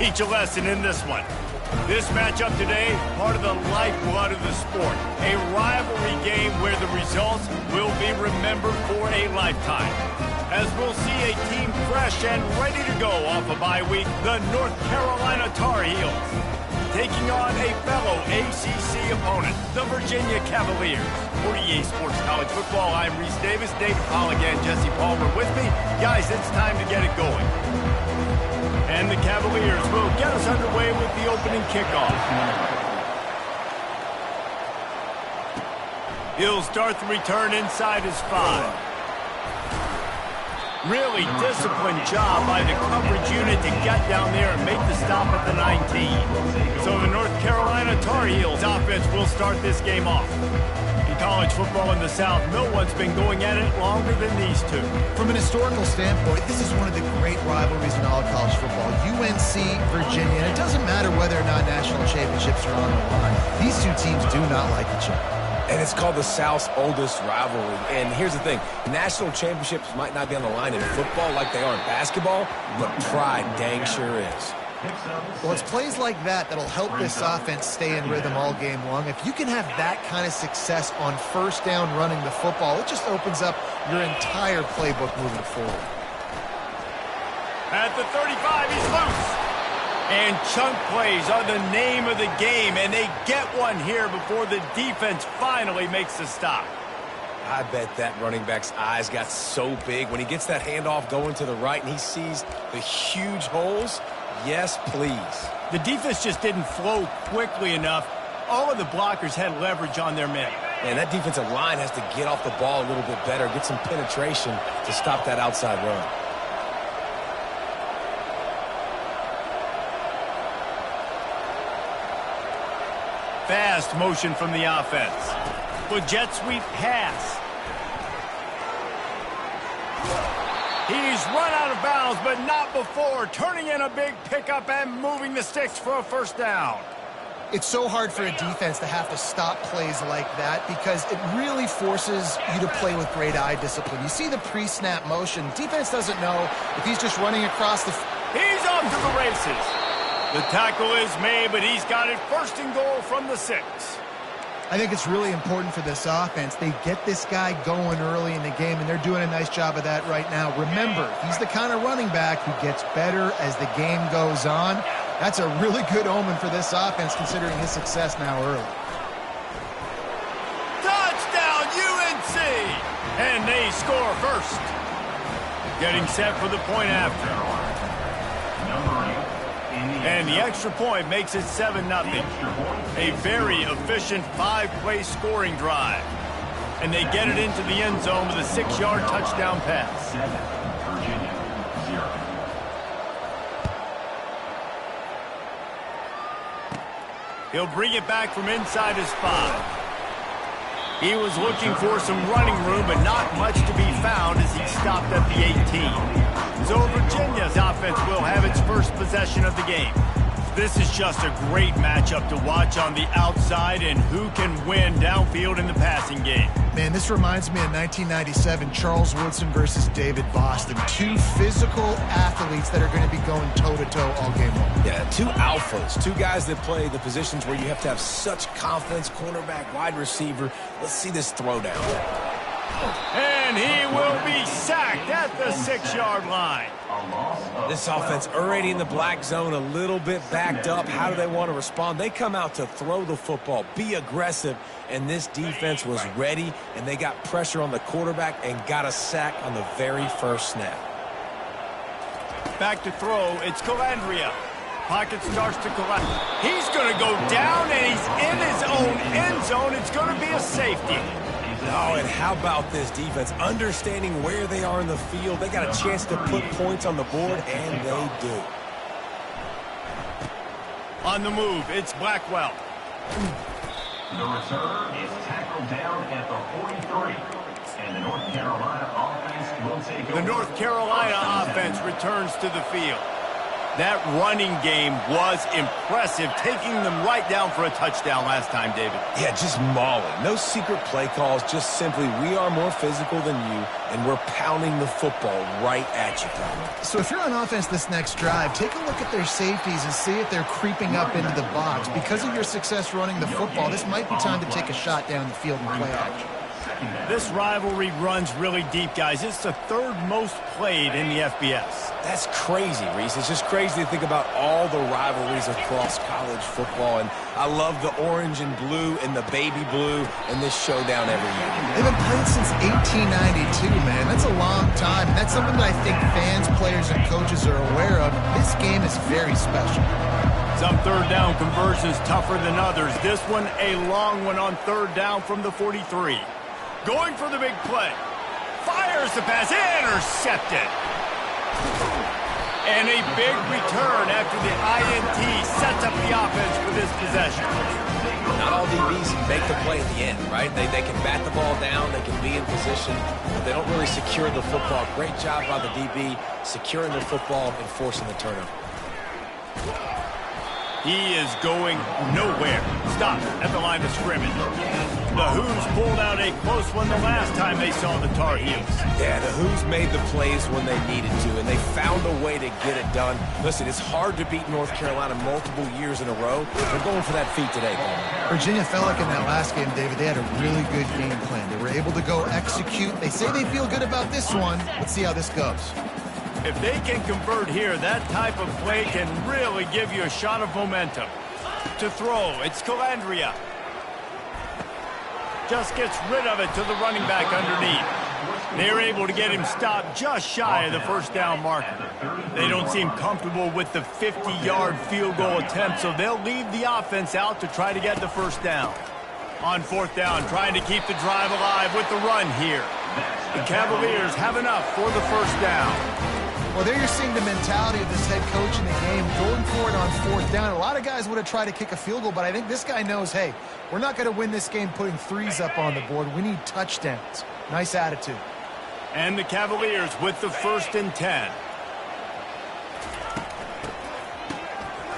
teach a lesson in this one. This matchup today, part of the lifeblood of the sport. A rivalry game where the results will be remembered for a lifetime. As we'll see a team fresh and ready to go off a bye week, the North Carolina Tar Heels, taking on a fellow ACC opponent, the Virginia Cavaliers. For EA Sports College Football, I'm Reese Davis, Dave Paul again, Jesse Palmer with me. Guys, it's time to get it going. And the Cavaliers will get us underway with the opening kickoff. He'll start the return inside his 5. Really disciplined job by the coverage unit to get down there and make the stop at the 19. So the North Carolina Tar Heels offense will start this game off. In college football in the South, no one's been going at it longer than these two. From an historical standpoint, this is one of the great rivalries in all of college football. UNC, Virginia, and it doesn't matter whether or not national championships are on the line. These two teams do not like each other. And it's called the South's oldest rivalry. And here's the thing. National championships might not be on the line in football like they are in basketball, but pride dang sure is. Well, it's plays like that that'll help this offense stay in rhythm all game long. If you can have that kind of success on first down running the football, it just opens up your entire playbook moving forward. At the 35, he's loose. And chunk plays are the name of the game, and they get one here before the defense finally makes the stop. I bet that running back's eyes got so big when he gets that handoff going to the right and he sees the huge holes. Yes, please. The defense just didn't flow quickly enough. All of the blockers had leverage on their men. And that defensive line has to get off the ball a little bit better, get some penetration to stop that outside run. Fast motion from the offense. With jet sweep pass. He's run out of bounds, but not before. Turning in a big pickup and moving the sticks for a first down. It's so hard for a defense to have to stop plays like that because it really forces you to play with great eye discipline. You see the pre-snap motion. Defense doesn't know if he's just running across the... He's off to the races. The tackle is made, but he's got it first and goal from the 6. I think it's really important for this offense. They get this guy going early in the game, and they're doing a nice job of that right now. Remember, he's the kind of running back who gets better as the game goes on. That's a really good omen for this offense, considering his success now early. Touchdown, UNC! And they score first. Getting set for the point after. And the extra point makes it 7-0. A very efficient 5-play scoring drive. And they get it into the end zone with a 6-yard touchdown pass. He'll bring it back from inside his 5. He was looking for some running room, but not much to be found as he stopped at the 18. So Virginia's offense will have its first possession of the game. This is just a great matchup to watch on the outside and who can win downfield in the passing game. Man, this reminds me of 1997, Charles Woodson versus David Boston. Two physical athletes that are going to be going toe-to-toe all game long. Yeah, two alphas, two guys that play the positions where you have to have such confidence, cornerback, wide receiver. Let's see this throwdown. And he will be sacked at the 6-yard line. This offense already in the black zone, a little bit backed up. How do they want to respond? They come out to throw the football, be aggressive, and this defense was ready, and they got pressure on the quarterback and got a sack on the very first snap. Back to throw, it's Calandria. Pocket starts to collapse. He's going to go down, and he's in his own end zone. It's going to be a safety. Oh, and how about this defense? Understanding where they are in the field. They got a chance to put points on the board, and they do. On the move, it's Blackwell. The return is tackled down at the 43. And the North Carolina offense will take over. The North Carolina offense returns to the field. That running game was impressive, taking them right down for a touchdown last time, David. Yeah, just mauling. No secret play calls, just simply we are more physical than you, and we're pounding the football right at you, Tom. So if you're on offense this next drive, take a look at their safeties and see if they're creeping up into the box. Because of your success running the football, this might be time to take a shot down the field and play action. This rivalry runs really deep, guys. It's the third most played in the FBS. That's crazy, Reese. It's just crazy to think about all the rivalries across college football. And I love the orange and blue and the baby blue and this showdown every year. They've been playing since 1892, man. That's a long time. That's something that I think fans, players, and coaches are aware of. This game is very special. Some third down conversions tougher than others. This one, a long one on third down from the 43. Going for the big play. Fires the pass. Intercepted. And a big return after the INT sets up the offense for this possession. Not all DBs make the play at the end, right? They can bat the ball down. They can be in position. But they don't really secure the football. Great job by the DB securing the football and forcing the turnover. He is going nowhere. Stop at the line of scrimmage. The Hoos pulled out a close one the last time they saw the Tar Heels. Yeah, the Hoos made the plays when they needed to, and they found a way to get it done. Listen, it's hard to beat North Carolina multiple years in a row. They're going for that feat today, Paul. Virginia felt like in that last game, David, they had a really good game plan. They were able to go execute. They say they feel good about this one. Let's see how this goes. If they can convert here, that type of play can really give you a shot of momentum. To throw, it's Calandria. Just gets rid of it to the running back underneath. They're able to get him stopped just shy of the first down marker. They don't seem comfortable with the 50-yard field goal attempt, so they'll leave the offense out to try to get the first down. On fourth down, trying to keep the drive alive with the run here. The Cavaliers have enough for the first down. Well, there you're seeing the mentality of this head coach in the game, going for it on fourth down. A lot of guys would have tried to kick a field goal, but I think this guy knows, hey, we're not going to win this game putting threes up on the board. We need touchdowns. Nice attitude. And the Cavaliers with the 1st and 10.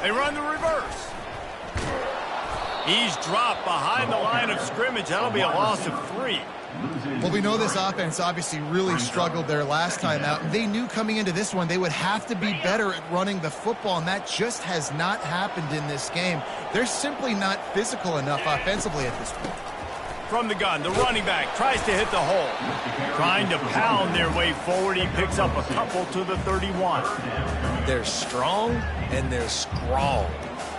They run the reverse. He's dropped behind the line of scrimmage. That'll be a loss of 3. Well, we know this offense obviously really struggled their last time out. They knew coming into this one they would have to be better at running the football, and that just has not happened in this game. They're simply not physical enough offensively at this point. From the gun, the running back tries to hit the hole. Trying to pound their way forward. He picks up a couple to the 31. They're strong and they're strong.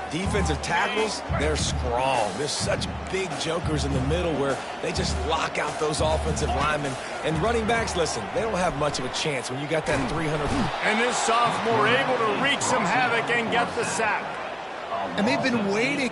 Defensive tackles, they're strong. There's such big jokers in the middle where they just lock out those offensive linemen. And running backs, listen, they don't have much of a chance when you got that 300. And this sophomore able to wreak some havoc and get the sack. And they've been waiting.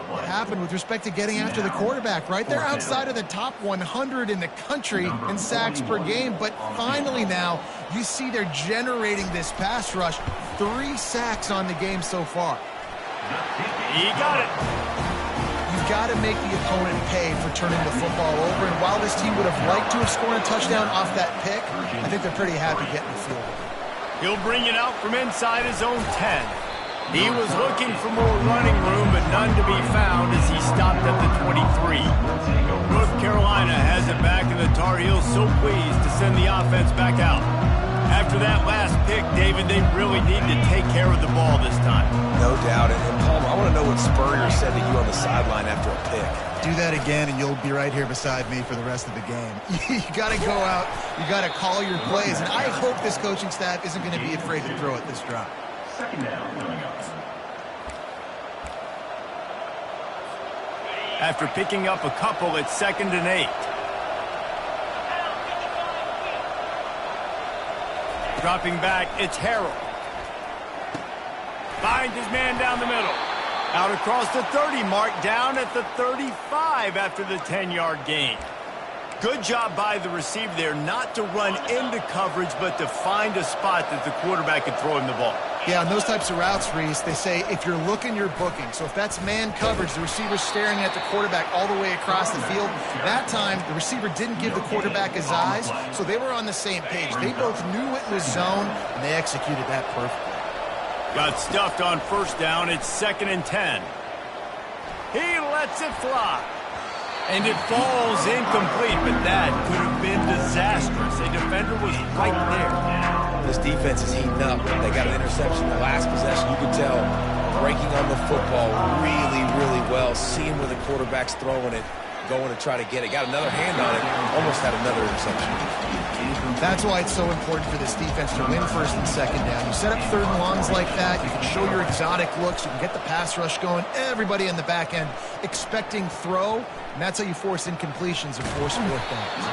What happened with respect to getting after the quarterback, right? They're outside of the top 100 in the country in sacks per game, but finally now you see they're generating this pass rush. 3 sacks on the game so far. He got it. You've got to make the opponent pay for turning the football over, and while this team would have liked to have scored a touchdown off that pick, I think they're pretty happy getting the field goal. He'll bring it out from inside his own 10. He was looking for more running room, but none to be found as he stopped at the 23. North Carolina has it back, and the Tar Heels so pleased to send the offense back out. After that last pick, David, they really need to take care of the ball this time. No doubt. And Palmer, I want to know what Spurrier said to you on the sideline after a pick. Do that again, and you'll be right here beside me for the rest of the game. You got to go out. You got to call your plays, and I hope this coaching staff isn't going to be afraid to throw at this drive. Second down coming up. After picking up a couple, it's 2nd and 8. Dropping back, it's Harrell. Finds his man down the middle. Out across the 30 mark, down at the 35 after the 10-yard gain. Good job by the receiver there not to run into coverage, but to find a spot that the quarterback could throw him the ball. Yeah, on those types of routes, Reese, they say if you're looking, you're booking. So if that's man coverage, the receiver's staring at the quarterback all the way across the field. That time, the receiver didn't give the quarterback his eyes, so they were on the same page. They both knew it was zone, and they executed that perfectly. Got stuffed on 1st down. It's 2nd and 10. He lets it fly. And it falls incomplete, but that could have been disastrous. A defender was right there. This defense is heating up. They got an interception the last possession. You could tell breaking on the football really, really well. Seeing where the quarterback's throwing it, going to try to get it. Got another hand on it. Almost had another interception. That's why it's so important for this defense to win 1st and 2nd down. You set up 3rd and longs like that. You can show your exotic looks. You can get the pass rush going. Everybody in the back end expecting throw. And that's how you force incompletions and force 4th downs.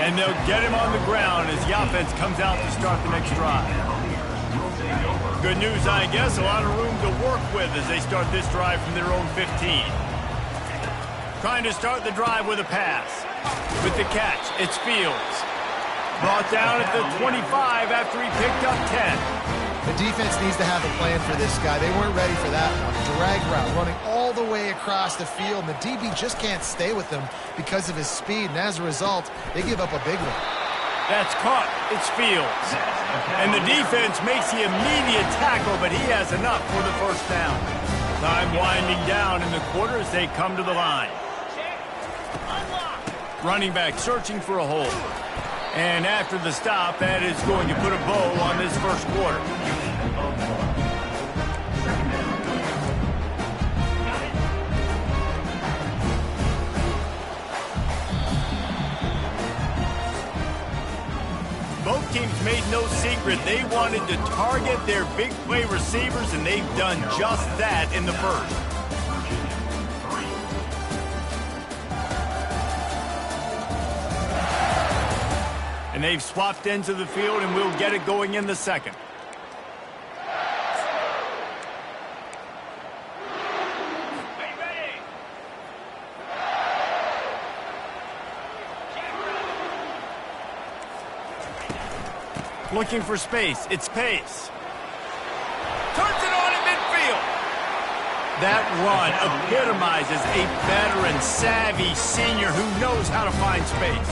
And they'll get him on the ground as the offense comes out to start the next drive. Good news, I guess. A lot of room to work with as they start this drive from their own 15. Trying to start the drive with a pass. With the catch, it's Fields. Brought down at the 25 after he picked up 10. The defense needs to have a plan for this guy. They weren't ready for that one. Drag route, running all the way across the field. And the DB just can't stay with him because of his speed. And as a result, they give up a big one. That's caught. It's Fields. And the defense makes the immediate tackle, but he has enough for the 1st down. Time winding down in the quarter as they come to the line. Running back searching for a hole. And after the stop, that is going to put a bow on this 1st quarter. Both teams made no secret they wanted to target their big play receivers, and they've done just that in the 1st. And they've swapped ends of the field, and we'll get it going in the 2nd. Looking for space. It's Pace. Turns it on at midfield. That run epitomizes a veteran, savvy senior who knows how to find space.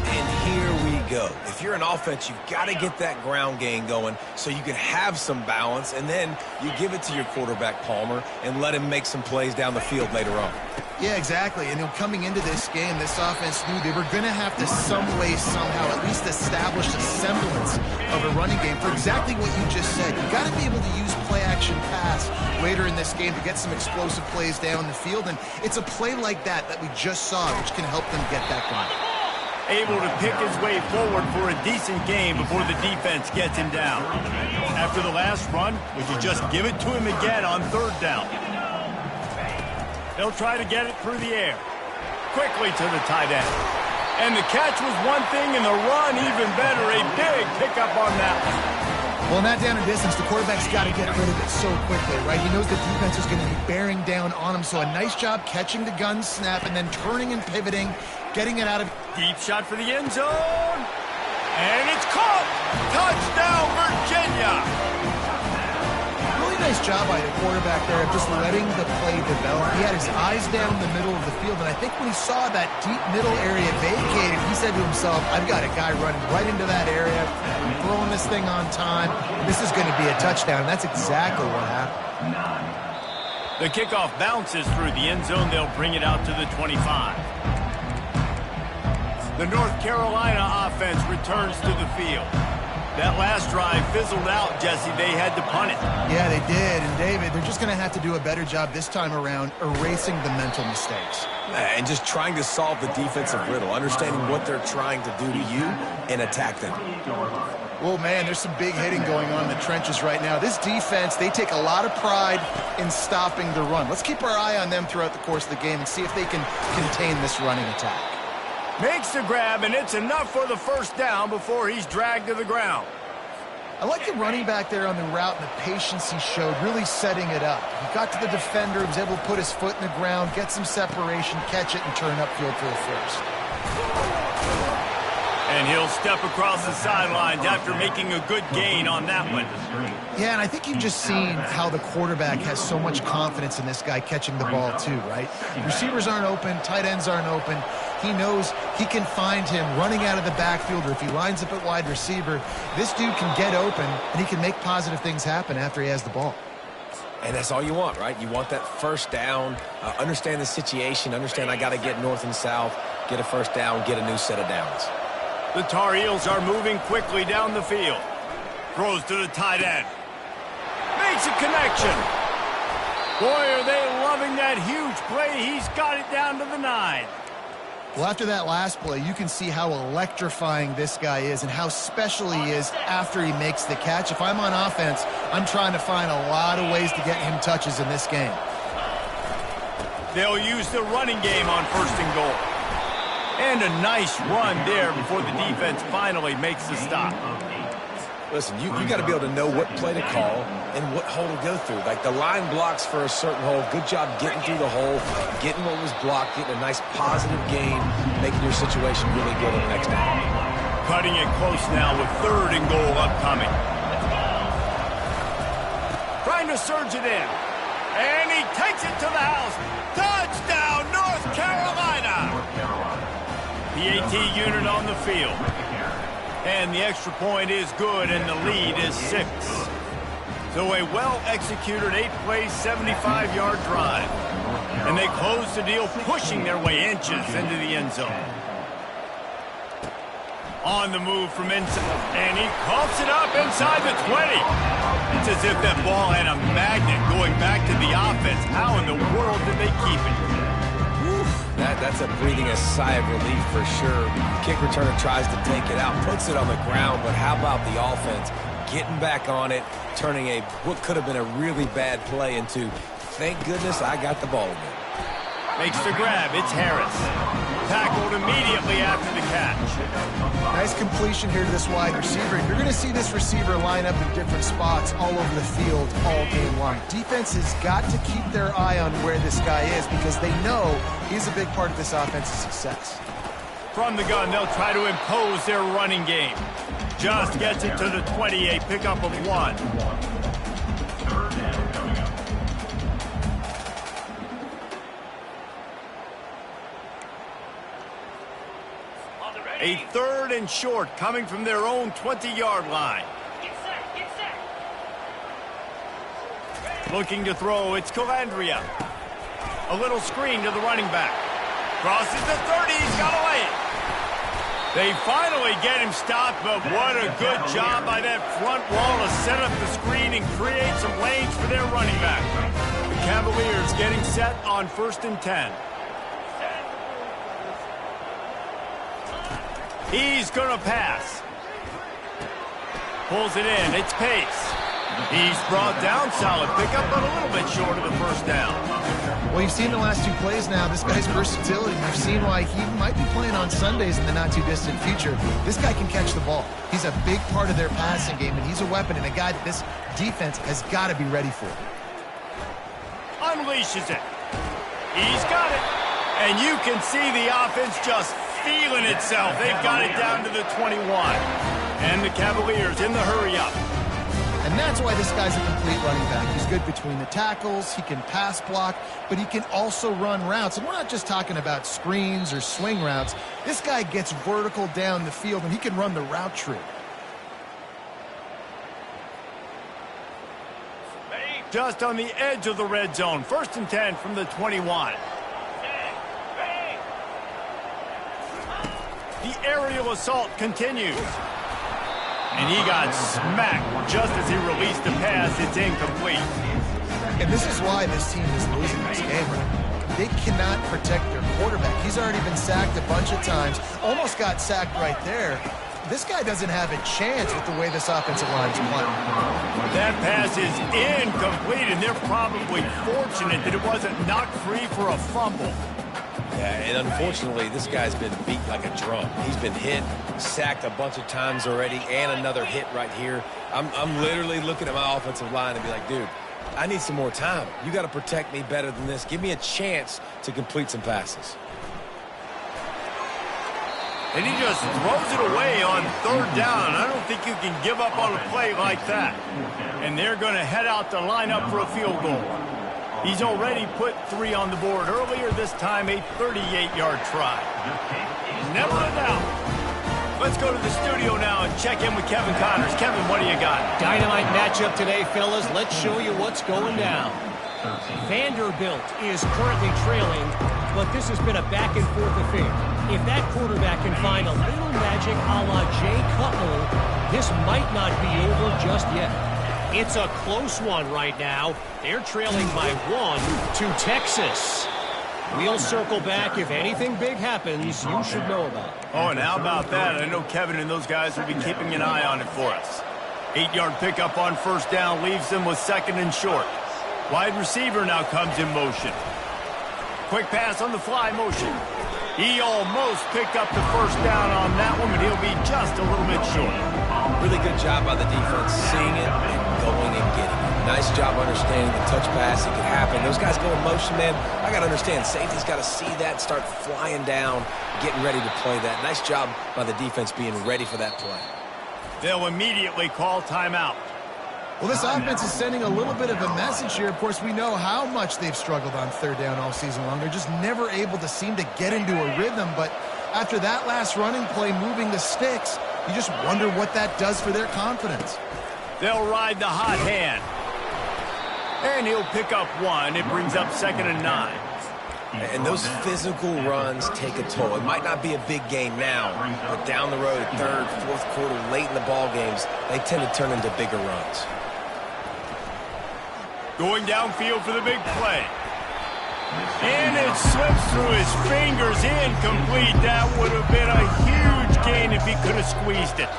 And here we go. If you're an offense, you've got to get that ground game going so you can have some balance, and then you give it to your quarterback, Palmer, and let him make some plays down the field later on. Yeah, exactly. And coming into this game, this offense knew they were going to have to some way, somehow, at least establish a semblance of a running game for exactly what you just said. You got to be able to use play-action pass later in this game to get some explosive plays down the field, and it's a play like that we just saw, which can help them get that going. Able to pick his way forward for a decent game before the defense gets him down. After the last run, would you just give it to him again on 3rd down? They'll try to get it through the air. Quickly to the tight end. And the catch was one thing, and the run even better. A big pickup on that one. Well, in that down and distance, the quarterback's got to get rid of it so quickly, right? He knows the defense is going to be bearing down on him, so a nice job catching the gun snap and then turning and pivoting, getting it out of... Deep shot for the end zone. And it's caught. Touchdown, Virginia. Really nice job by the quarterback there of just letting the play develop. He had his eyes down the middle of the field, and I think when he saw that deep middle area vacated, he said to himself, I've got a guy running right into that area. I'm throwing this thing on time. This is going to be a touchdown. That's exactly what happened. The kickoff bounces through the end zone. They'll bring it out to the 25. The North Carolina offense returns to the field. That last drive fizzled out, Jesse. They had to punt it. Yeah, they did. And, David, they're just going to have to do a better job this time around erasing the mental mistakes. And just trying to solve the defensive riddle, understanding what they're trying to do to you and attack them. Well, man, there's some big hitting going on in the trenches right now. This defense, they take a lot of pride in stopping the run. Let's keep our eye on them throughout the course of the game and see if they can contain this running attack. Makes the grab, and it's enough for the first down before he's dragged to the ground. I like the running back there on the route and the patience he showed, really setting it up. He got to the defender, was able to put his foot in the ground, get some separation, catch it, and turn upfield for the first. And he'll step across the sidelines after making a good gain on that one. Yeah, and I think you've just seen how the quarterback has so much confidence in this guy catching the ball too, right? Receivers aren't open, tight ends aren't open. He knows he can find him running out of the backfield, or if he lines up at wide receiver, this dude can get open, and he can make positive things happen after he has the ball. And that's all you want, right? You want that first down, understand the situation, understand I got to get north and south, get a first down, get a new set of downs. The Tar Heels are moving quickly down the field. Throws to the tight end. Makes a connection. Boy, are they loving that huge play. He's got it down to the 9. Well, after that last play, you can see how electrifying this guy is and how special he is after he makes the catch. If I'm on offense, I'm trying to find a lot of ways to get him touches in this game. They'll use the running game on first and goal. And a nice run there before the defense finally makes the stop. Listen, you got to be able to know what play to call and what hole to go through. Like the line blocks for a certain hole. Good job getting through the hole, getting what was blocked, getting a nice positive gain, making your situation really good on the next down. Cutting it close now with third and goal upcoming. Trying to surge it in. And he takes it to the house. Touchdown, North Carolina! PAT unit on the field. And the extra point is good, and the lead is 6. So a well-executed 8-play, 75-yard drive. And they close the deal, pushing their way inches into the end zone. On the move from inside, and he coughs it up inside the 20. It's as if that ball had a magnet going back to the offense. How in the world did they keep it? That's a breathing a sigh of relief for sure. Kick returner tries to take it out, puts it on the ground, but how about the offense getting back on it, turning what could have been a really bad play into, thank goodness I got the ball again. Makes the grab. It's Harris. Tackled immediately after the catch. Nice completion here to this wide receiver. You're going to see this receiver line up in different spots all over the field all game long. Defense has got to keep their eye on where this guy is because they know he's a big part of this offense's success. From the gun, they'll try to impose their running game. Just gets it to the 28, pickup of 1. A third and short coming from their own 20-yard line. Get set. Looking to throw, it's Calandria. A little screen to the running back. Crosses the 30, he's got away. They finally get him stopped, but what a good job by that front wall to set up the screen and create some lanes for their running back. The Cavaliers getting set on 1st and 10. He's going to pass. Pulls it in. It's Pace. He's brought down, solid pickup, but a little bit short of the first down. Well, you've seen the last 2 plays now. This guy's versatility. You've seen why he might be playing on Sundays in the not-too-distant future. This guy can catch the ball. He's a big part of their passing game, and he's a weapon and a guy that this defense has got to be ready for. Unleashes it. He's got it. And you can see the offense just feeling itself. They've got it down to the 21. And the Cavaliers in the hurry up. And that's why this guy's a complete running back. He's good between the tackles, he can pass block, but he can also run routes. And we're not just talking about screens or swing routes. This guy gets vertical down the field, and he can run the route tree. Just on the edge of the red zone. 1st and 10 from the 21. The aerial assault continues. And he got smacked just as he released the pass. It's incomplete. And this is why this team is losing this game right now. They cannot protect their quarterback. He's already been sacked a bunch of times. Almost got sacked right there. This guy doesn't have a chance with the way this offensive line is playing. That pass is incomplete, and they're probably fortunate that it wasn't knocked free for a fumble. Yeah, and unfortunately, this guy's been beat like a drum. He's been hit, sacked a bunch of times already, and another hit right here. I'm literally looking at my offensive line and be like, dude, I need some more time. You got to protect me better than this. Give me a chance to complete some passes. And he just throws it away on 3rd down. I don't think you can give up on a play like that. And they're going to head out to line up for a field goal. He's already put 3 on the board earlier, this time a 38-yard try. Never a doubt. Let's go to the studio now and check in with Kevin Connors. Kevin, what do you got? Dynamite matchup today, fellas. Let's show you what's going down. Vanderbilt is currently trailing, but this has been a back-and-forth affair. If that quarterback can find a little magic a la Jay Cutler, this might not be over just yet. It's a close one right now. They're trailing by 1 to Texas. We'll circle back. If anything big happens, you should know about it. Oh, and how about that? I know Kevin and those guys will be keeping an eye on it for us. 8-yard pickup on 1st down leaves them with 2nd and short. Wide receiver now comes in motion. Quick pass on the fly motion. He almost picked up the 1st down on that one, but he'll be just a little bit short. Really good job by the defense, seeing it and going and getting it. Nice job understanding the touch pass. It could happen. Those guys go in motion, man. I got to understand, safety's got to see that, start flying down, getting ready to play that. Nice job by the defense being ready for that play. They'll immediately call timeout. Well, this offense is sending a little bit of a message here. Of course, we know how much they've struggled on 3rd down all season long. They're just never able to seem to get into a rhythm. But after that last running play, moving the sticks, you just wonder what that does for their confidence. They'll ride the hot hand. And he'll pick up 1. It brings up 2nd and 9. And those physical runs take a toll. It might not be a big game now, but down the road, 3rd, 4th quarter, late in the ball games, they tend to turn into bigger runs. Going downfield for the big play. And it slips through his fingers, incomplete. That would have been a huge gain if he could have squeezed it.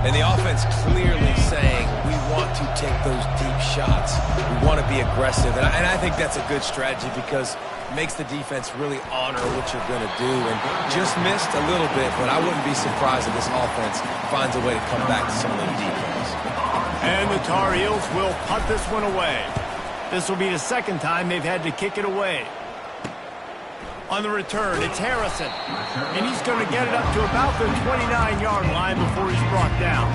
And the offense clearly saying, we want to take those deep shots. We want to be aggressive. And I think that's a good strategy because it makes the defense really honor what you're going to do. And just missed a little bit, but I wouldn't be surprised if this offense finds a way to come back to some of those deep ones. And the Tar Heels will punt this one away. This will be the 2nd time they've had to kick it away. On the return, it's Harrison. And he's going to get it up to about the 29-yard line before he's brought down.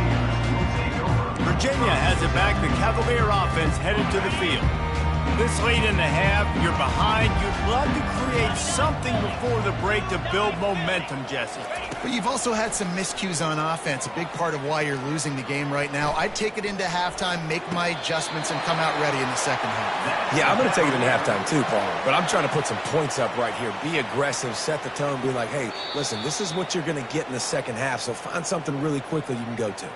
Virginia has it back. The Cavalier offense headed to the field. This late in the half, you're behind. You'd love to create something before the break to build momentum, Jesse. But you've also had some miscues on offense, a big part of why you're losing the game right now. I'd take it into halftime, make my adjustments, and come out ready in the 2nd half. Yeah, I'm going to take it into halftime too, Paul. But I'm trying to put some points up right here. Be aggressive, set the tone, be like, hey, listen, this is what you're going to get in the 2nd half, so find something really quickly you can go to.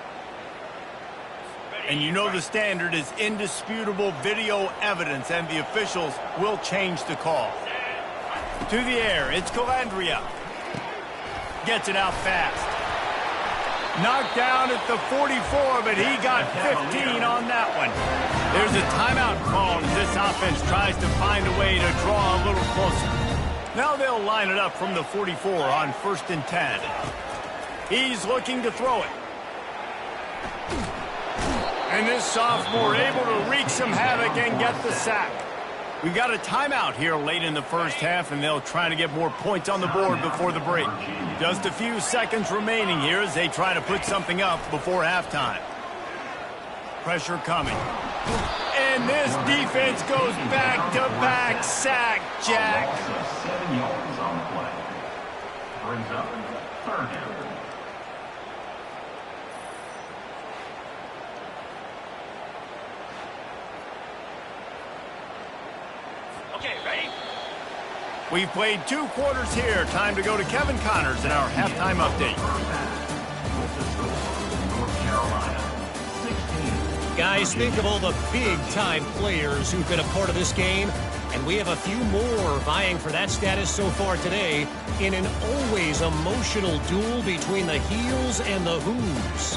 And you know the standard is indisputable video evidence, and the officials will change the call. To the air, it's Calandria. Gets it out fast. Knocked down at the 44, but he got 15 on that one. There's a timeout called as this offense tries to find a way to draw a little closer. Now they'll line it up from the 44 on 1st and 10. He's looking to throw it. And this sophomore able to wreak some havoc and get the sack. We've got a timeout here late in the 1st half, and they'll try to get more points on the board before the break. Just a few seconds remaining here as they try to put something up before halftime. Pressure coming. And this defense goes back-to-back sack, Jack. Loss of 7 yards on the play. Brings up 3rd down. Okay, ready? We've played 2 quarters here. Time to go to Kevin Connors in our halftime update. North Carolina, 16. Guys, think of all the big-time players who've been a part of this game, and we have a few more vying for that status so far today in an always emotional duel between the heels and the who's.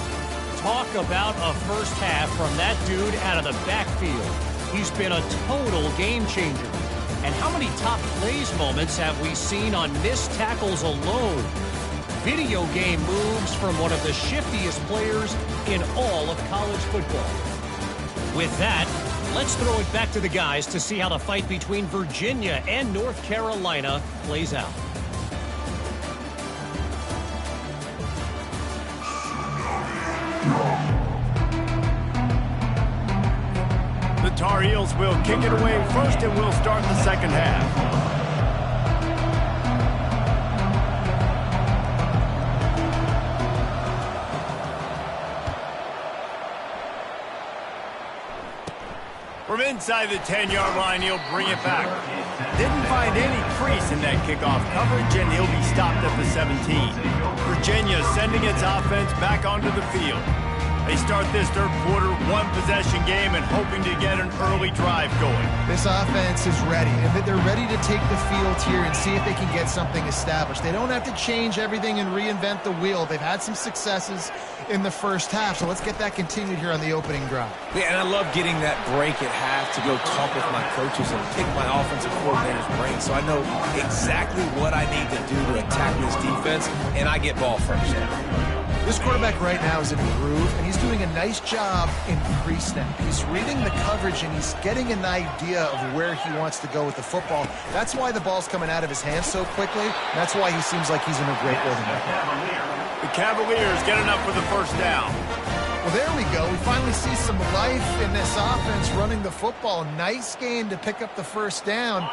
Talk about a first half from that dude out of the backfield. He's been a total game changer. And how many top plays moments have we seen on missed tackles alone? Video game moves from one of the shiftiest players in all of college football. With that, let's throw it back to the guys to see how the fight between Virginia and North Carolina plays out. The Tar Heels will kick it away first, and we'll start the second half. From inside the 10-yard line, he'll bring it back. Didn't find any crease in that kickoff coverage, and he'll be stopped at the 17. Virginia sending its offense back onto the field. They start this 3rd quarter, 1-possession game, and hoping to get an early drive going. This offense is ready, and they're ready to take the field here and see if they can get something established. They don't have to change everything and reinvent the wheel. They've had some successes in the first half, so let's get that continued here on the opening drive. Yeah, and I love getting that break at half to go talk with my coaches and pick my offensive coordinator's brain so I know exactly what I need to do to attack this defense, and I get ball first. This quarterback right now is in a groove, and he's doing a nice job in pre-snap. He's reading the coverage, and he's getting an idea of where he wants to go with the football. That's why the ball's coming out of his hands so quickly. That's why he seems like he's in a great rhythm. The Cavaliers get enough for the first down. Well, there we go. We finally see some life in this offense running the football. Nice gain to pick up the first down.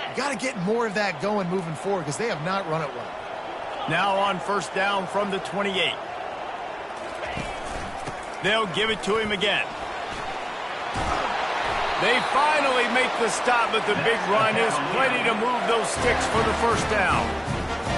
You got to get more of that going moving forward because they have not run it well. Now on first down from the 28. They'll give it to him again. They finally make the stop, but the big run is plenty to move those sticks for the first down.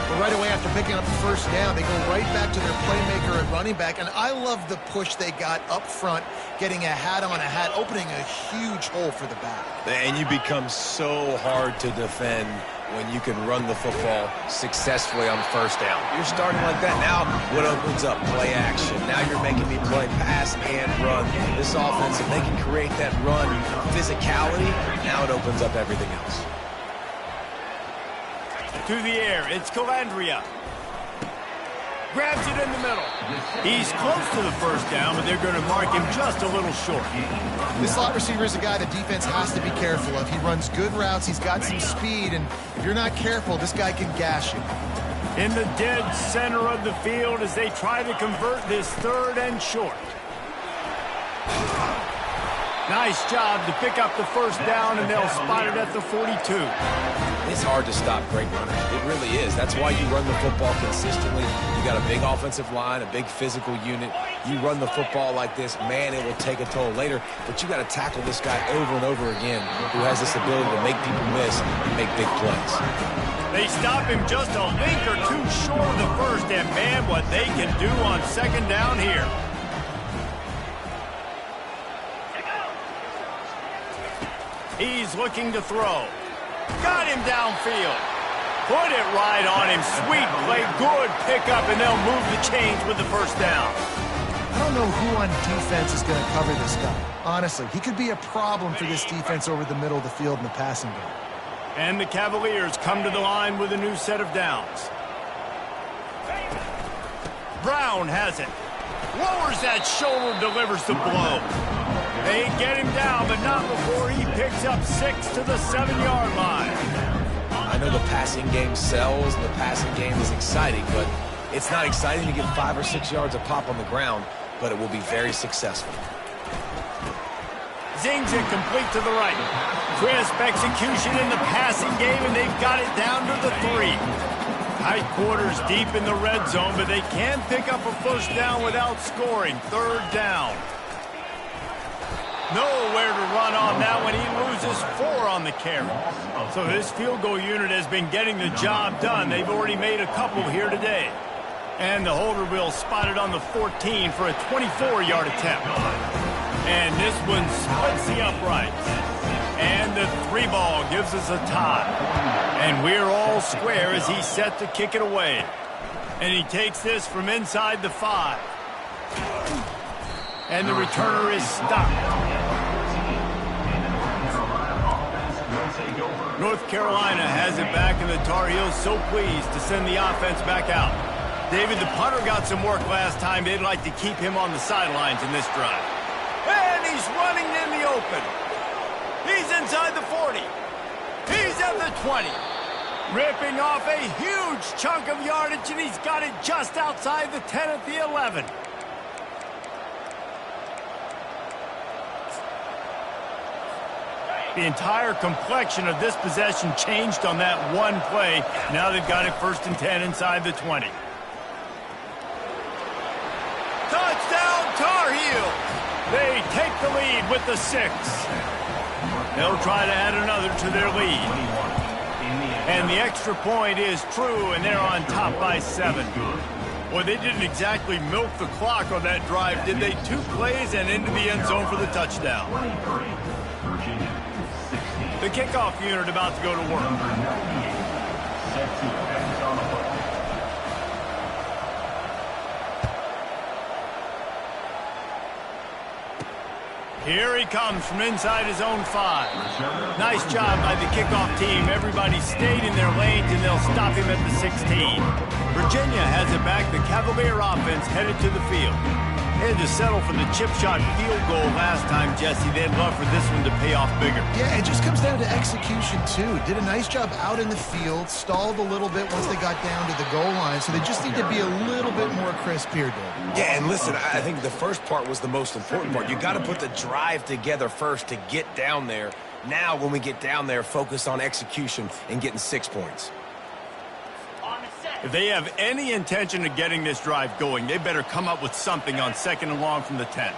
Well, right away after picking up the first down, they go right back to their playmaker at running back. And I love the push they got up front, getting a hat on a hat, opening a huge hole for the back. And you become so hard to defend when you can run the football successfully on first down. You're starting like that. Now what opens up? Play action. Now you're making me play pass and run. This offense, if they can create that run physicality, now it opens up everything else. To the air, it's Calandria. Grabs it in the middle. He's close to the first down, but they're going to mark him just a little short. This slot receiver is a guy the defense has to be careful of. He runs good routes. He's got some speed, and if you're not careful, this guy can gash you. In the dead center of the field as they try to convert this 3rd and short. Nice job to pick up the first down, and they'll spot it at the 42. It's hard to stop great runners. It really is. That's why you run the football consistently. You got a big offensive line, a big physical unit. You run the football like this, man, it will take a toll later. But you got to tackle this guy over and over again who has this ability to make people miss and make big plays. They stop him just a link or two short of the first, and man, what they can do on second down here. He's looking to throw. Got him downfield. Put it right on him. Sweet play. Good pickup, and they'll move the chains with the first down. I don't know who on defense is going to cover this guy. Honestly, he could be a problem for this defense over the middle of the field in the passing game. And the Cavaliers come to the line with a new set of downs. Brown has it. Lowers that shoulder, delivers the blow. They get him down, but not before he picks up 6 to the 7-yard line. I know the passing game sells, and the passing game is exciting, but it's not exciting to get 5 or 6 yards a pop on the ground, but it will be very successful. zings it complete to the right. Crisp execution in the passing game, and they've got it down to the 3. Tight quarters deep in the red zone, but they can pick up a first down without scoring. 3rd down. Nowhere to run on that one. He loses 4 on the carry. So this field goal unit has been getting the job done. They've already made a couple here today. And the holder will spot it on the 14 for a 24-yard attempt. And this one splits the uprights. And the 3 ball gives us a tie. And we're all square as he's set to kick it away. And he takes this from inside the 5. And the returner is stopped. North Carolina has it back, and the Tar Heels so pleased to send the offense back out. David, the punter got some work last time. They'd like to keep him on the sidelines in this drive. And he's running in the open. He's inside the 40. He's at the 20. Ripping off a huge chunk of yardage, and he's got it just outside the 10 at the 11. The entire complexion of this possession changed on that one play. Now they've got it 1st and 10 inside the 20. Touchdown, Tar Heels! They take the lead with the 6. They'll try to add another to their lead. And the extra point is true, and they're on top by 7. Well, they didn't exactly milk the clock on that drive, did they? 2 plays and into the end zone for the touchdown. The kickoff unit about to go to work. Here he comes from inside his own 5. Nice job by the kickoff team. Everybody stayed in their lanes, and they'll stop him at the 16. Virginia has it back. The Cavalier offense headed to the field. They had to settle for the chip shot field goal last time, Jesse. They'd love for this one to pay off bigger. Yeah, it just comes down to execution, too. Did a nice job out in the field, stalled a little bit once they got down to the goal line, so they just need to be a little bit more crisp here, David. Yeah, and listen, I think the first part was the most important part. You got to put the drive together first to get down there. Now, when we get down there, focus on execution and getting 6 points. If they have any intention of getting this drive going, they better come up with something on 2nd and long from the 10.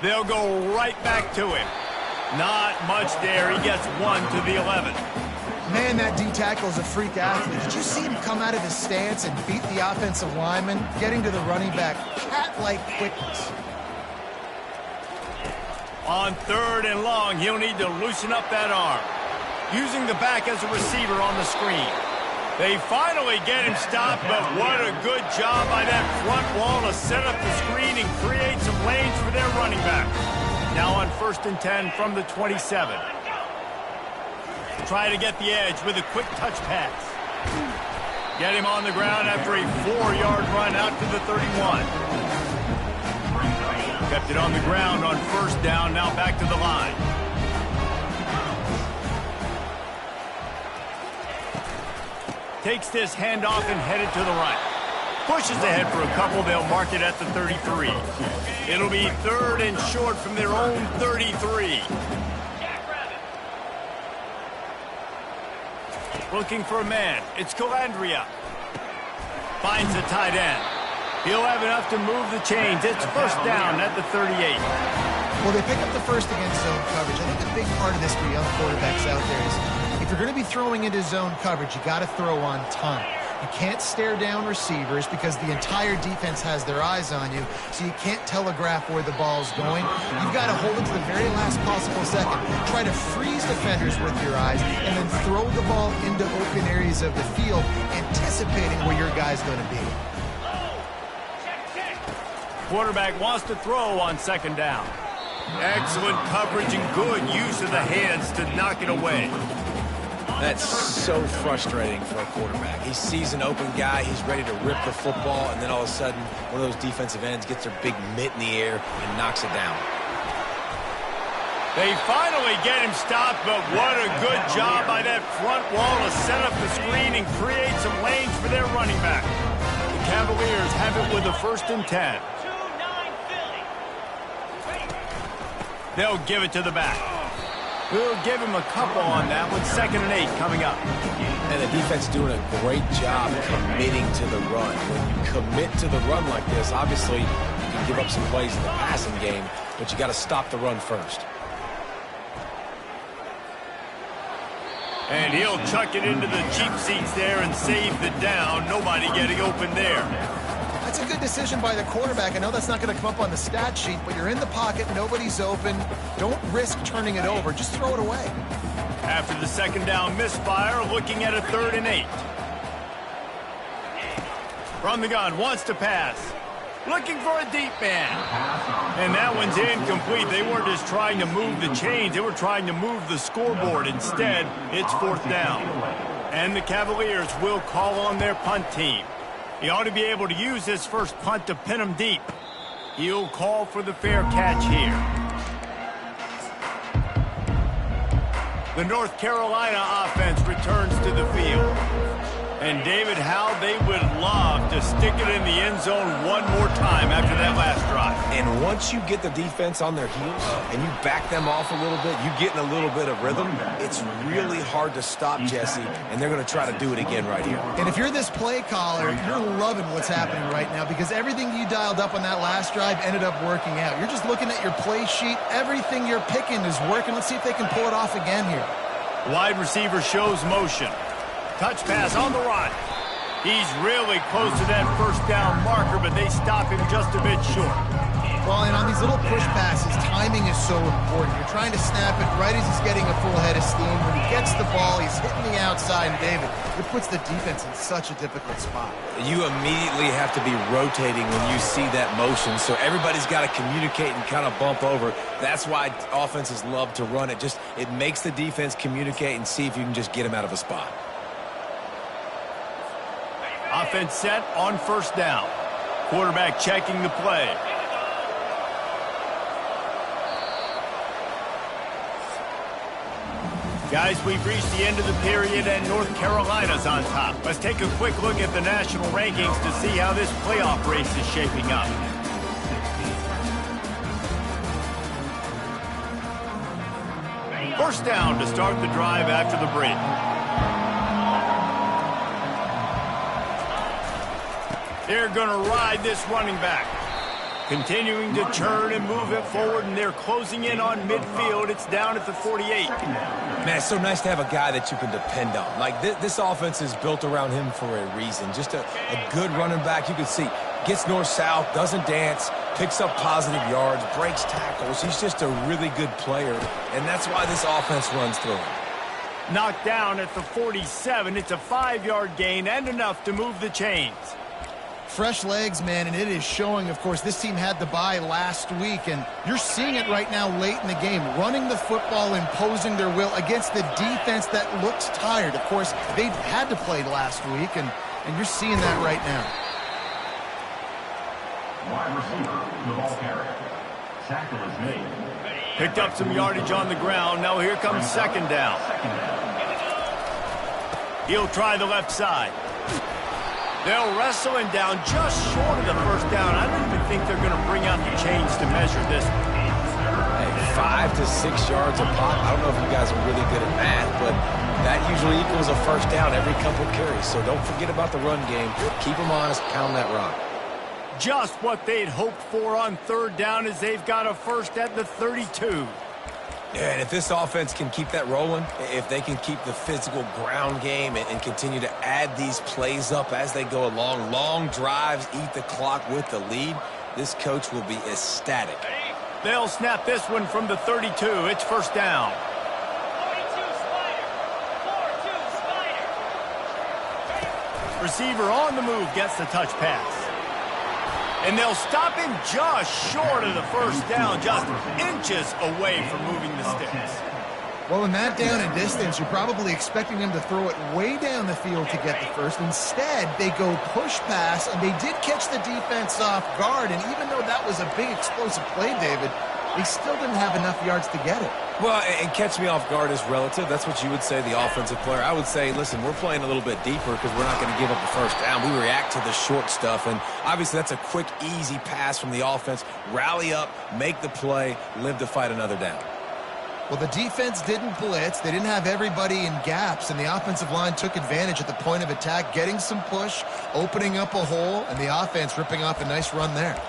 They'll go right back to him. Not much there. He gets 1 to the 11. Man, that D-tackle is a freak athlete. Did you see him come out of his stance and beat the offensive lineman, getting to the running back? Cat-like quickness. On 3rd and long, he'll need to loosen up that arm. Using the back as a receiver on the screen. They finally get him stopped, but what a good job by that front wall to set up the screen and create some lanes for their running back. Now on 1st and 10 from the 27. Try to get the edge with a quick touch pass. Get him on the ground after a 4-yard run out to the 31. Kept it on the ground on 1st down, now back to the line. Takes this handoff and headed to the right. Pushes ahead for a couple. They'll mark it at the 33. It'll be 3rd and short from their own 33. Looking for a man. It's Calandria. Finds the tight end. He'll have enough to move the chains. It's 1st down at the 38. Well, they pick up the first against zone coverage. I think the big part of this for young quarterbacks out there is if you're going to be throwing into zone coverage, you got to throw on time. You can't stare down receivers because the entire defense has their eyes on you, so you can't telegraph where the ball's going. You've got to hold it to the very last possible second. Try to freeze defenders with your eyes, and then throw the ball into open areas of the field, anticipating where your guy's going to be. Quarterback wants to throw on 2nd down. Excellent coverage and good use of the hands to knock it away. That's so frustrating for a quarterback. He sees an open guy, he's ready to rip the football, and then all of a sudden, one of those defensive ends gets their big mitt in the air and knocks it down. They finally get him stopped, but what a good job by that front wall to set up the screen and create some lanes for their running back. The Cavaliers have it with a 1st and 10. They'll give it to the back. We'll give him a couple on that one. 2nd and 8 coming up. And the defense doing a great job committing to the run. When you commit to the run like this, obviously you can give up some plays in the passing game, but you got to stop the run first. And he'll chuck it into the cheap seats there and save the down. Nobody getting open there. That's a good decision by the quarterback. I know that's not going to come up on the stat sheet, but you're in the pocket, nobody's open. Don't risk turning it over. Just throw it away. After the 2nd down misfire, looking at a 3rd and 8. From the gun, wants to pass. Looking for a deep man. And that one's incomplete. They weren't just trying to move the chains. They were trying to move the scoreboard. Instead, it's 4th down. And the Cavaliers will call on their punt team. He ought to be able to use his first punt to pin him deep. He'll call for the fair catch here. The North Carolina offense returns to the field. And David, how they would love to stick it in the end zone one more time after that last drive. And once you get the defense on their heels and you back them off a little bit, you get in a little bit of rhythm, it's really hard to stop Jesse, and they're going to try to do it again right here. And if you're this play caller, you're loving what's happening right now because everything you dialed up on that last drive ended up working out. You're just looking at your play sheet. Everything you're picking is working. Let's see if they can pull it off again here. Wide receiver shows motion. Touch pass on the run. He's really close to that 1st down marker, but they stop him just a bit short. Well, and on these little push passes, timing is so important. You're trying to snap it right as he's getting a full head of steam. When he gets the ball, he's hitting the outside, and David, it puts the defense in such a difficult spot. You immediately have to be rotating when you see that motion, so everybody's got to communicate and kind of bump over. That's why offenses love to run it. It makes the defense communicate and see if you can just get him out of a spot. Offense set on 1st down. Quarterback checking the play. Guys, we've reached the end of the period and North Carolina's on top. Let's take a quick look at the national rankings to see how this playoff race is shaping up. First down to start the drive after the break. They're going to ride this running back. Continuing to turn and move it forward, and they're closing in on midfield. It's down at the 48. Man, it's so nice to have a guy that you can depend on. Like, this offense is built around him for a reason. Just a good running back. You can see, gets north-south, doesn't dance, picks up positive yards, breaks tackles. He's just a really good player, and that's why this offense runs through him. Knocked down at the 47. It's a 5-yard gain and enough to move the chains. Fresh legs, man, and it is showing. Of course, this team had the bye last week, and you're seeing it right now late in the game, running the football, imposing their will against the defense that looks tired. Of course, they've had to play last week, and you're seeing that right now. Wide receiver, the ball carrier. Tackle is made. Picked up some yardage on the ground. Now here comes 2nd down. He'll try the left side. They'll wrestle him down just short of the 1st down. I don't even think they're going to bring out the chains to measure this. Hey, 5 to 6 yards a pop. I don't know if you guys are really good at math, but that usually equals a 1st down every couple carries. So don't forget about the run game. Keep them honest, pound that rock. Just what they'd hoped for on 3rd down as they've got a 1st at the 32. Yeah, and if this offense can keep that rolling, if they can keep the physical ground game and continue to add these plays up as they go along, long drives, eat the clock with the lead, this coach will be ecstatic. They'll snap this one from the 32. It's 1st down. 42 Spider. 4-2 Spider. Receiver on the move gets the touch pass. And they'll stop him just short of the 1st down, just inches away from moving the sticks. Well, in that down and distance, you're probably expecting them to throw it way down the field to get the 1st. Instead, they go push pass, and they did catch the defense off guard. And even though that was a big explosive play, David, they still didn't have enough yards to get it. Well, and catch me off guard is relative. That's what you would say, the offensive player. I would say, listen, we're playing a little bit deeper because we're not going to give up the first down. We react to the short stuff, and obviously that's a quick, easy pass from the offense. Rally up, make the play, live to fight another down. Well, the defense didn't blitz. They didn't have everybody in gaps, and the offensive line took advantage at the point of attack, getting some push, opening up a hole, and the offense ripping off a nice run there.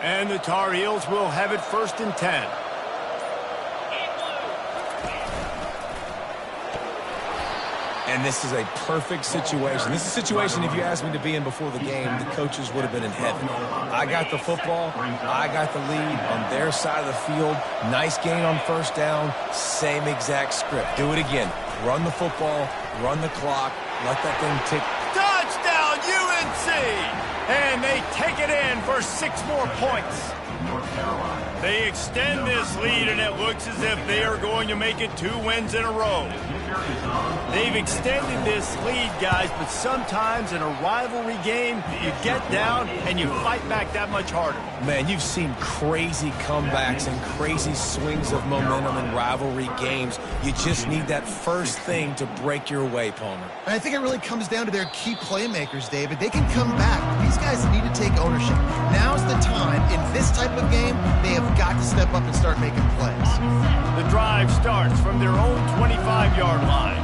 And the Tar Heels will have it 1st and 10. And this is a perfect situation. This is a situation, if you asked me to be in before the game, the coaches would have been in heaven. I got the football. I got the lead on their side of the field. Nice gain on 1st down. Same exact script. Do it again. Run the football. Run the clock. Let that thing tick. Touchdown, UNC! And they take it in for 6 more points. They extend this lead, and it looks as if they are going to make it 2 wins in a row. They've extended this lead, guys, but sometimes in a rivalry game, you get down and you fight back that much harder. Man, you've seen crazy comebacks and crazy swings of momentum in rivalry games. You just need that first thing to break your way, Palmer. And I think it really comes down to their key playmakers, David. They can come back. These guys need to take ownership. Now's the time. In this type of game, they have got to step up and start making plays. The drive starts from their own 25-yard line.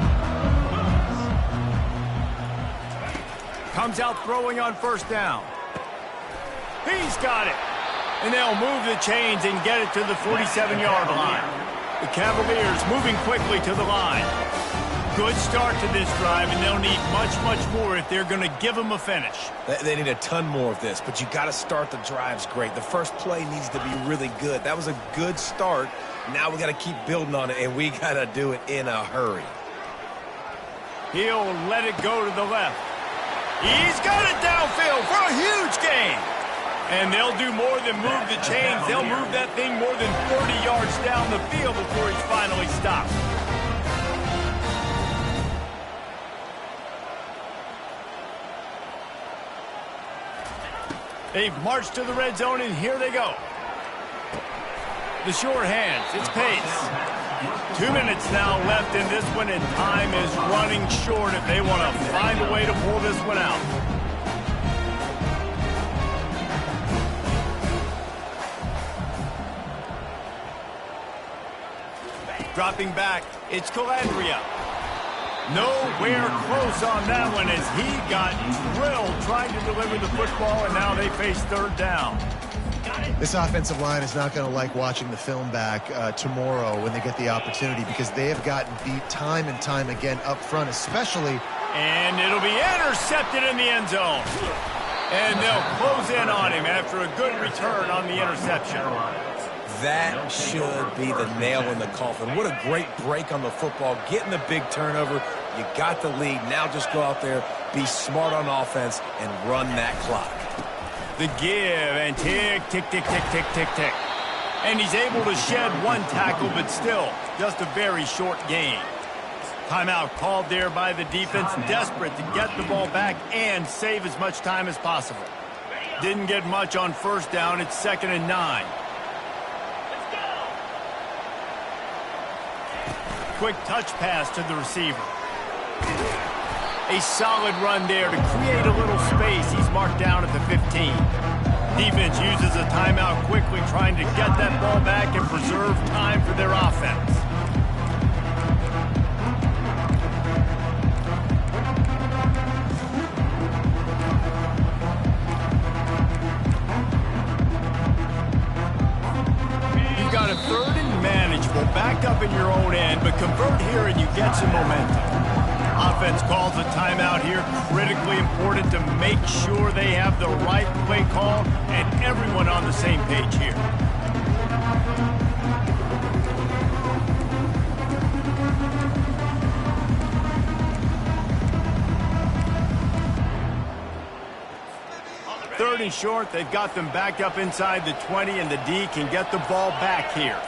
Comes out throwing on 1st down. He's got it. And they'll move the chains and get it to the 47-yard line. The Cavaliers moving quickly to the line. Good start to this drive, and they'll need much, much more if they're going to give them a finish. They need a ton more of this, but you got to start the drives great. The first play needs to be really good. That was a good start. Now we got to keep building on it, and we got to do it in a hurry. He'll let it go to the left. He's got it downfield for a huge gain. And they'll do more than move the chains. They'll move that thing more than 30 yards down the field before he's finally stopped. They've marched to the red zone, and here they go. The short hands, it's pace. 2 minutes now left in this one, and time is running short if they want to find a way to pull this one out. Dropping back, it's Calandria. Nowhere close on that one as he got drilled trying to deliver the football, and now they face 3rd down. This offensive line is not going to like watching the film back tomorrow when they get the opportunity, because they have gotten beat time and time again up front, especially. And it'll be intercepted in the end zone. And they'll close in on him after a good return on the interception. That should be the nail in the coffin. What a great break on the football. Getting the big turnover. You got the lead. Now just go out there, be smart on offense, and run that clock. The give, and tick, tick, tick, tick, tick, tick, tick. And he's able to shed 1 tackle, but still just a very short gain. Timeout called there by the defense, desperate to get the ball back and save as much time as possible. Didn't get much on 1st down. It's 2nd and 9. Quick touch pass to the receiver. A solid run there to create a little space. He's marked down at the 15. Defense uses a timeout quickly, trying to get that ball back and preserve time for their offense. You've got a 3rd and manageable, back up in your own end, but convert here and you get some momentum. Offense calls a timeout here, critically important to make sure they have the right play call and everyone on the same page here. 3rd and short. They've got them backed up inside the 20, and the D can get the ball back here.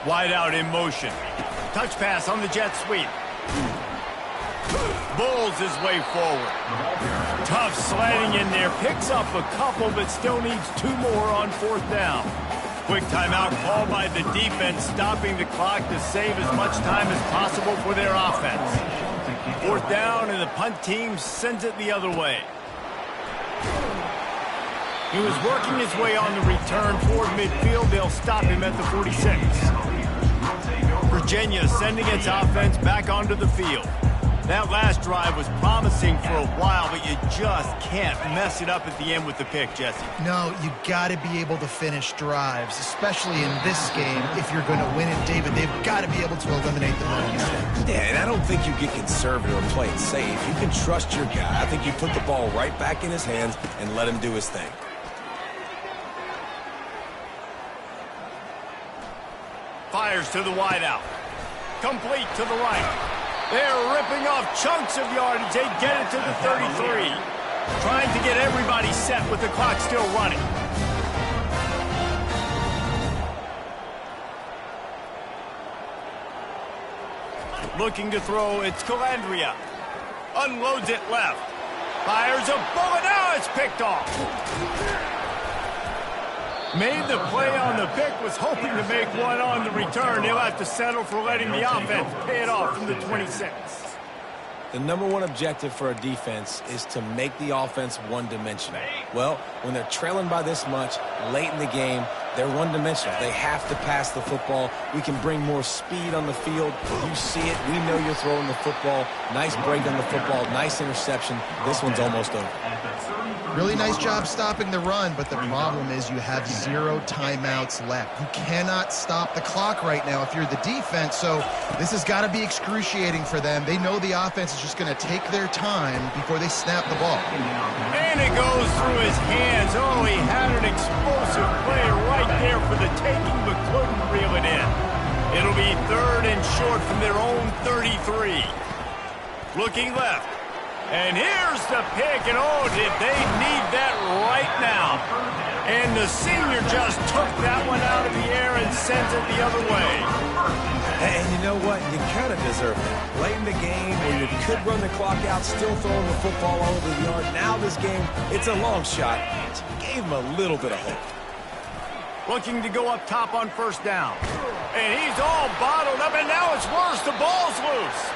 Wide out in motion. Touch pass on the jet sweep. Bulls his way forward. Tough sliding in there. Picks up a couple, but still needs 2 more on 4th down. Quick timeout called by the defense, stopping the clock to save as much time as possible for their offense. 4th down, and the punt team sends it the other way. He was working his way on the return toward midfield. They'll stop him at the 46. Virginia sending its offense back onto the field. That last drive was promising for a while, but you just can't mess it up at the end with the pick, Jesse. No, you got to be able to finish drives, especially in this game. If you're going to win it, David, they've got to be able to eliminate the middle mistakes. Yeah, and I don't think you get conservative or play it safe. You can trust your guy. I think you put the ball right back in his hands and let him do his thing. Fires to the wideout. Complete to the right. They're ripping off chunks of yardage. They get it to the 33. Trying to get everybody set with the clock still running. Looking to throw, it's Calandria. Unloads it left. Fires a bullet. Now it's picked off. Made the play on the pick, was hoping to make one on the return. He'll have to settle for letting the offense pay it off from the 26. The #1 objective for a defense is to make the offense one-dimensional. Well, when they're trailing by this much late in the game, they're one-dimensional. They have to pass the football. We can bring more speed on the field. You see it. We know you're throwing the football. Nice break on the football. Nice interception. This one's almost over. Really nice job stopping the run, but the problem is you have 0 timeouts left. You cannot stop the clock right now if you're the defense, so this has got to be excruciating for them. They know the offense is just going to take their time before they snap the ball. And it goes through his hands. Oh, he had an explosive play right there for the taking, but couldn't reel it in. It'll be 3rd and short from their own 33. Looking left. And here's the pick, and oh, did they need that right now. And the senior just took that one out of the air and sends it the other way. And you know what? You kind of deserve it. Late in the game where you could run the clock out, still throwing the football all over the yard. Now this game, it's a long shot. It gave him a little bit of hope. Looking to go up top on 1st down. And he's all bottled up, and now it's worse. The ball's loose.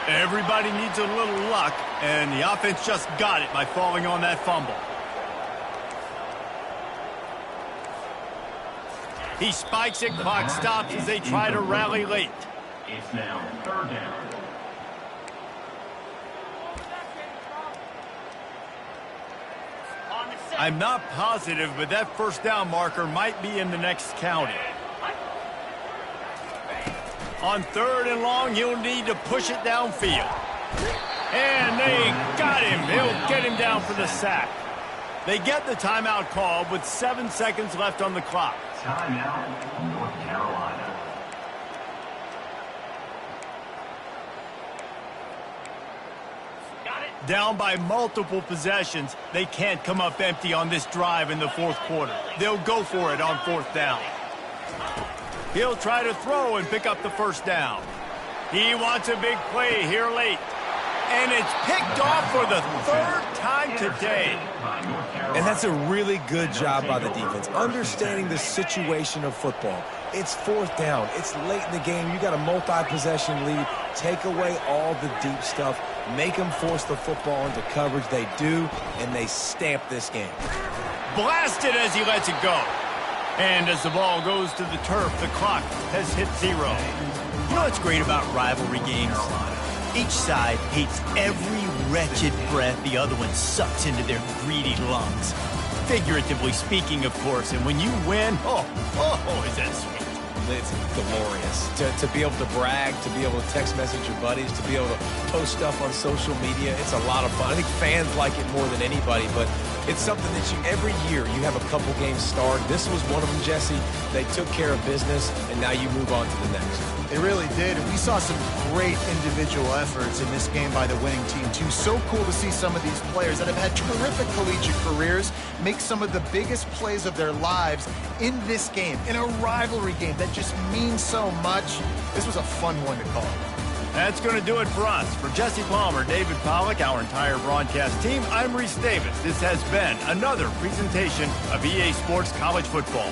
Everybody needs a little luck, and the offense just got it by falling on that fumble. He spikes it, clock stops as they try to rally late. It's now 3rd down. I'm not positive, but that 1st down marker might be in the next county. On 3rd and long, he'll need to push it downfield. And they got him. He'll get him down for the sack. They get the timeout called with 7 seconds left on the clock. Timeout, North Carolina. Down by multiple possessions, they can't come up empty on this drive in the 4th quarter. They'll go for it on 4th down. He'll try to throw and pick up the 1st down. He wants a big play here late. And it's picked off for the 3rd time today. And that's a really good job by the defense, understanding the situation of football. It's 4th down. It's late in the game. You got a multi-possession lead. Take away all the deep stuff. Make them force the football into coverage. They do, and they stamp this game. Blasted as he lets it go. And as the ball goes to the turf, the clock has hit 0. You know what's great about rivalry games? Each side hates every wretched breath the other one sucks into their greedy lungs. Figuratively speaking, of course. And when you win, oh, is that sweet. It's glorious. To be able to brag, to be able to text message your buddies, to be able to post stuff on social media. It's a lot of fun. I think fans like it more than anybody, but It's something that every year you have a couple games start. This was one of them, Jesse. They took care of business, and now you move on to the next. They really did, and we saw some great individual efforts in this game by the winning team, too. So cool to see some of these players that have had terrific collegiate careers make some of the biggest plays of their lives in this game, in a rivalry game that just means so much. This was a fun one to call. That's going to do it for us. For Jesse Palmer, David Pollack, our entire broadcast team, I'm Reese Davis. This has been another presentation of EA Sports College Football.